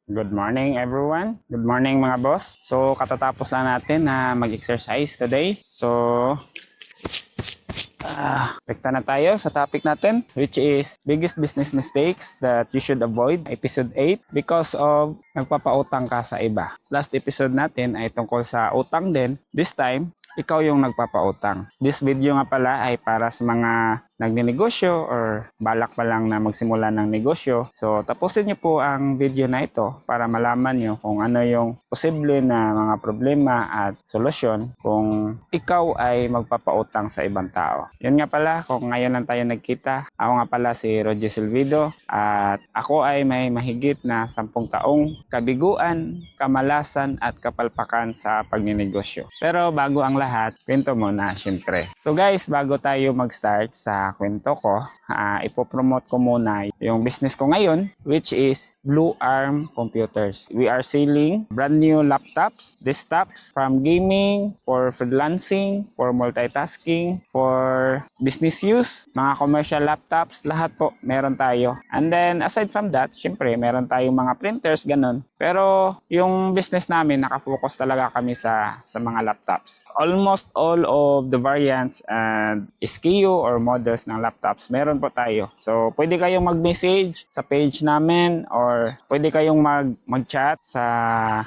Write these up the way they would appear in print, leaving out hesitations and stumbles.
Good morning everyone. Good morning mga boss. So katatapos lang natin na mag-exercise today. So rekta na tayo sa topic natin, which is biggest business mistakes that you should avoid, episode 8, because of nagpapautang ka sa iba. Last episode natin ay tungkol sa utang din. This time, ikaw yung nagpapautang. This video nga pala ay para sa mga nagninegosyo or balak pa lang na magsimula ng negosyo. So tapusin niyo po ang video na ito para malaman niyo kung ano yung posible na mga problema at solusyon kung ikaw ay magpapautang sa ibang tao. Yun nga pala, kung ngayon lang tayo nagkita, ako nga pala si Roger Silvido at ako ay may mahigit na 10 taong kabiguan, kamalasan at kapalpakan sa pagninegosyo. Pero bago ang lahat, kwento muna syempre. So guys, bago tayo mag-start sa kwento ko, ipopromote ko muna yung business ko ngayon, which is Blue Arm Computers. We are selling brand new laptops, desktops from gaming, for freelancing, for multitasking, for business use, mga commercial laptops, lahat po meron tayo. And then aside from that, syempre meron tayong mga printers, ganun. Pero yung business namin, nakafocus talaga kami sa mga laptops. Almost all of the variants and SKU or models ng laptops, meron po tayo. So, pwede kayong mag-message sa page namin or pwede kayong mag-chat sa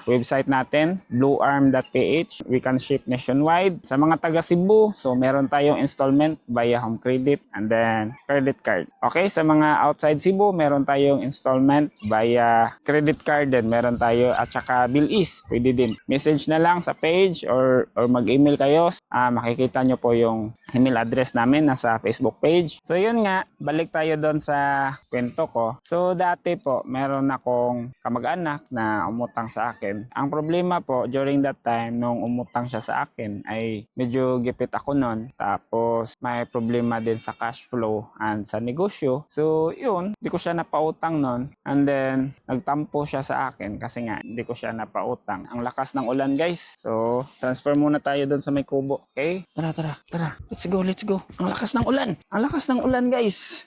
website natin, bluearm.ph. We can ship nationwide. Sa mga taga Cebu, so meron tayong installment via home credit and then credit card. Okay, sa mga outside Cebu, meron tayong installment via credit card din. Meron tayo at saka bill is, pwede din. Message na lang sa page or mag-email kayo. Makikita nyo po yung email address namin nasa Facebook page. So yun nga, balik tayo doon sa kwento ko. So dati po, meron akong kamag-anak na umutang sa akin. Ang problema po, during that time, nung umutang siya sa akin, ay medyo gipit ako nun. Tapos may problema din sa cash flow and sa negosyo. So yun, di ko siya napautang nun. And then, nagtampo siya sa akin kasi nga, hindi ko siya napautang. Ang lakas ng ulan guys. So, transfer muna tayo doon sa may kubo. Okay? Tara. Let's go. Ang lakas ng ulan. Ang lakas ng ulan guys.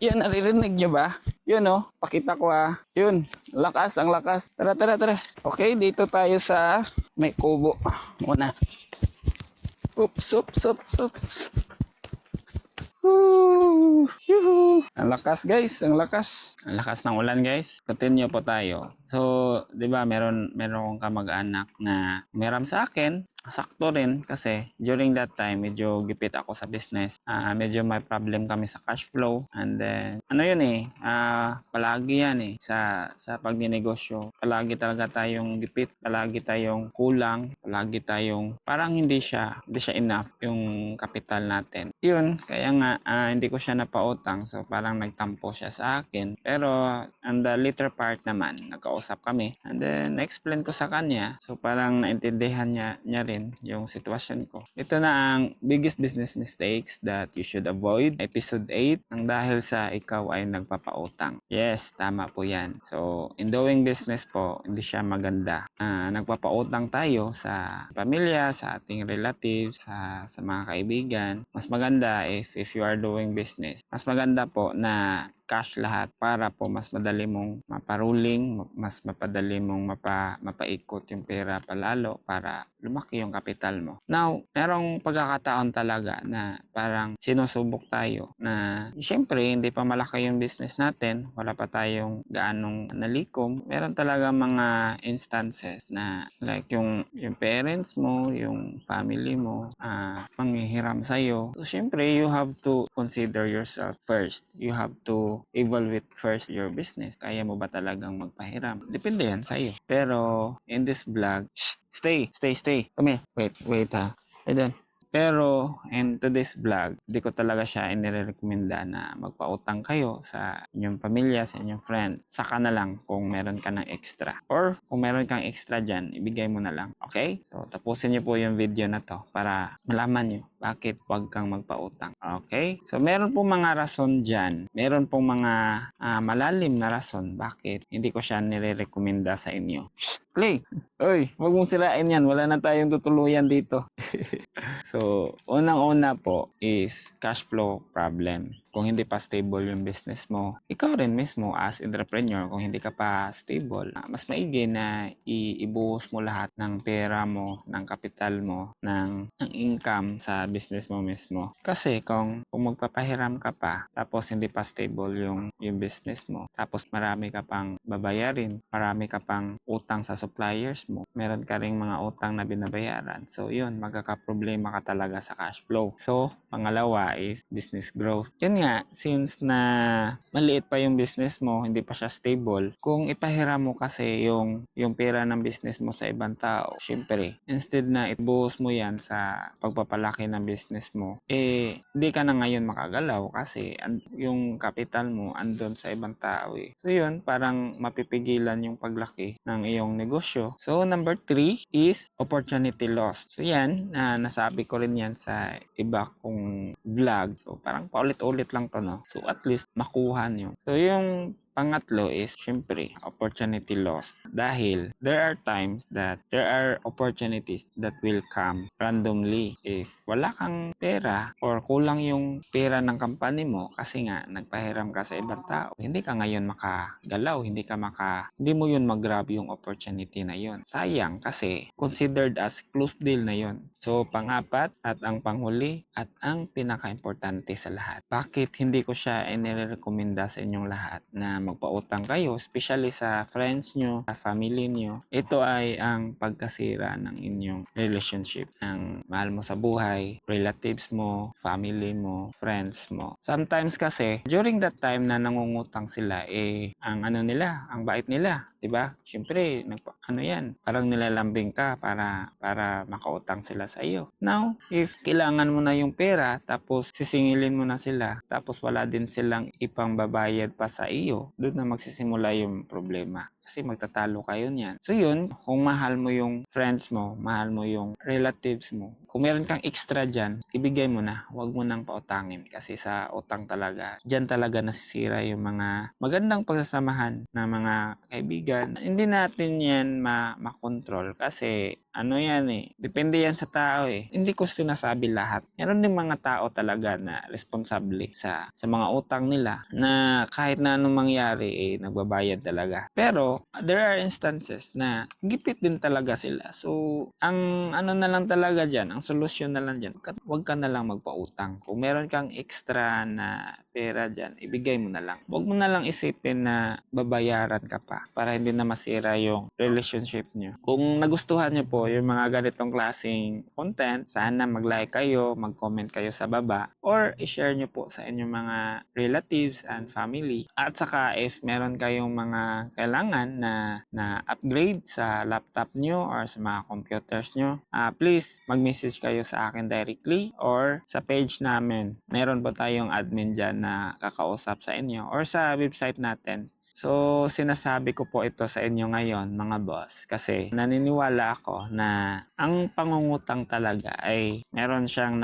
Yun, naririnig nyo ba? Yun pakita ko Yun, ang lakas. Tara. Okay, dito tayo sa may kubo. Muna. Oops. Ang lakas guys, ang lakas ng ulan guys. Continue po tayo. So, 'di ba, meron akong kamag-anak na meram sa akin. Sakto rin kasi during that time medyo gipit ako sa business. Medyo may problem kami sa cash flow and then palagi yan sa pagninegosyo. Palagi talaga tayong gipit, palagi tayong kulang, palagi tayong parang hindi siya enough yung kapital natin. Yun, kaya nga hindi ko siya napautang. So parang nagtampo siya sa akin. Pero on the later part naman, nagkausap kami and then explain ko sa kanya. So parang naintindihan niya rin yung sitwasyon ko. Ito na ang biggest business mistakes that you should avoid. Episode 8, ang dahil sa ikaw ay nagpapautang. Yes, tama po yan. So, in doing business po, hindi siya maganda. Nagpapautang tayo sa pamilya, sa ating relatives, sa mga kaibigan. Mas maganda if you are doing business. Mas maganda po na cash lahat para po mas madali mong maparuling, mas mapadali mong mapaikot yung pera palalo para lumaki yung kapital mo. Now, merong pagkakataon talaga na parang sinusubok tayo na syempre hindi pa malaki yung business natin, wala pa tayong gaanong nalikom. Meron talaga mga instances na like yung parents mo, yung family mo, manghihiram sa'yo. So, syempre, you have to consider yourself first. You have to evaluate first your business. Kaya mo ba talagang magpahiram? Depende yan sa'yo. Pero, in this vlog, stay. Come here. Wait Ayun. Pero, in today's vlog, di ko talaga siya inirekomenda na magpautang kayo sa inyong pamilya, sa inyong friends. Saka na lang kung meron ka ng extra. Or, kung meron kang extra dyan, ibigay mo na lang. Okay? So, tapusin niyo po yung video na to para malaman niyo bakit huwag kang magpautang. Okay? So, meron pong mga rason dyan. Meron pong mga malalim na rason bakit hindi ko siya nirekomenda sa inyo. Clay! Oy, huwag mong sirain yan. Wala na tayong tutuluyan dito. So, unang-una po is cash flow problem. kung hindi pa stable yung business mo. Ikaw rin mismo as entrepreneur, kung hindi ka pa stable, mas maigi na ibuhos mo lahat ng pera mo, ng kapital mo, ng income sa business mo mismo. Kasi kung magpapahiram ka pa, tapos hindi pa stable yung business mo, tapos marami ka pang babayarin, marami ka pang utang sa suppliers mo, meron ka ring mga utang na binabayaran. So yun, magkakaproblema ka talaga sa cash flow. So, pangalawa is business growth. Yun nga, since na maliit pa yung business mo, hindi pa siya stable, kung ipahiram mo kasi yung pera ng business mo sa ibang tao, syempre, instead na ibuhos mo yan sa pagpapalaki ng business mo, hindi ka na ngayon makagalaw kasi yung capital mo andun sa ibang tao eh. So yun, parang mapipigilan yung paglaki ng iyong negosyo. So number 3 is opportunity lost. So yan, nasabi ko rin yan sa iba kong vlog. So parang paulit-ulit lang to, no? So at least makuha nyo. So yung pangatlo is syempre opportunity lost dahil there are times that there are opportunities that will come randomly if wala kang pera or kulang yung pera ng company mo kasi nga nagpahiram ka sa ibang tao, hindi ka ngayon makagalaw, hindi mo yun mag-grab yung opportunity na yun. Sayang kasi considered as close deal na yun. So pang-apat at ang panghuli at ang pinaka-importante sa lahat, bakit hindi ko siya inirekomenda sa inyong lahat na magpautang kayo, especially sa friends nyo, sa family nyo. Ito ay ang pagkasira ng inyong relationship ng mahal mo sa buhay, relatives mo, family mo, friends mo. Sometimes kasi, during that time na nangungutang sila, ang ang bait nila, 'di ba? Syempre, parang nilalambing ka para makautang sila sa iyo. Now, if kailangan mo na yung pera, tapos sisingilin mo na sila, tapos wala din silang ipangbabayad pa sa iyo, doon na magsisimula yung problema. Kasi magtatalo kayo niyan. So yun, kung mahal mo yung friends mo, mahal mo yung relatives mo, kung meron kang extra dyan, ibigay mo na. Huwag mo nang pautangin. Kasi sa utang talaga, dyan talaga nasisira yung mga magandang pagsasamahan ng mga kaibigan. Hindi natin yan makontrol kasi depende yan sa tao eh. Hindi ko sinasabi lahat. Meron din mga tao talaga na responsable sa mga utang nila na kahit na anong mangyari nagbabayad talaga. Pero there are instances na gipit din talaga sila. So ang na lang talaga dyan, ang solusyon na lang dyan, huwag ka na lang magpautang. Kung meron kang extra na pera dyan, ibigay mo na lang. Huwag mo na lang isipin na babayaran ka pa para hindi na masira yung relationship nyo. Kung nagustuhan nyo po yung mga ganitong klaseng content, sana mag-like kayo, mag-comment kayo sa baba, or i-share nyo po sa inyong mga relatives and family. At saka if meron kayong mga kailangan na upgrade sa laptop nyo or sa mga computers nyo, please mag-message kayo sa akin directly or sa page namin. Meron po tayong admin dyan na kakausap sa inyo or sa website natin. So, sinasabi ko po ito sa inyo ngayon, mga boss, kasi naniniwala ako na ang pangungutang talaga ay meron siyang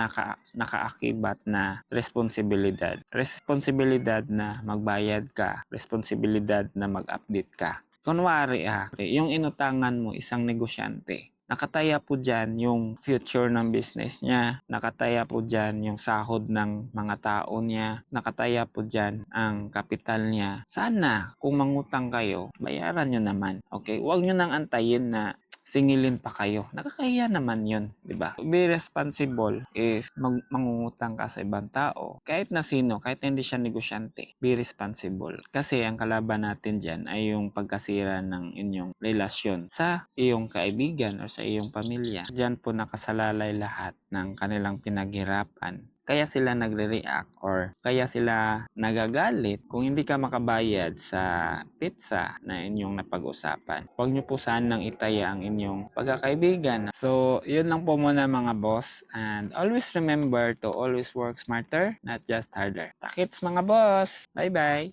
nakaakibat na responsibilidad. Responsibilidad na magbayad ka, responsibilidad na mag-update ka. Kunwari yung inutangan mo isang negosyante, nakataya po dyan yung future ng business niya. Nakataya po dyan yung sahod ng mga tao niya. Nakataya po dyan ang kapital niya. Sana, kung mangutang kayo, bayaran nyo naman. Okay? Huwag nyo nang antayin na singilin pa kayo. Nakakahiya naman yun, di ba? Be responsible if mangungutang ka sa ibang tao. Kahit na sino, kahit na hindi siya negosyante, be responsible. Kasi ang kalaban natin dyan ay yung pagkasira ng inyong relasyon sa iyong kaibigan o sa iyong pamilya. Diyan po nakasalalay lahat ng kanilang pinaghirapan. Kaya sila nagre-react or kaya sila nagagalit kung hindi ka makabayad sa pizza na inyong napag-usapan. Huwag nyo po sanang itaya ang inyong pagkakaibigan. So, yun lang po muna mga boss. And always remember to always work smarter, not just harder. Takits mga boss! Bye-bye!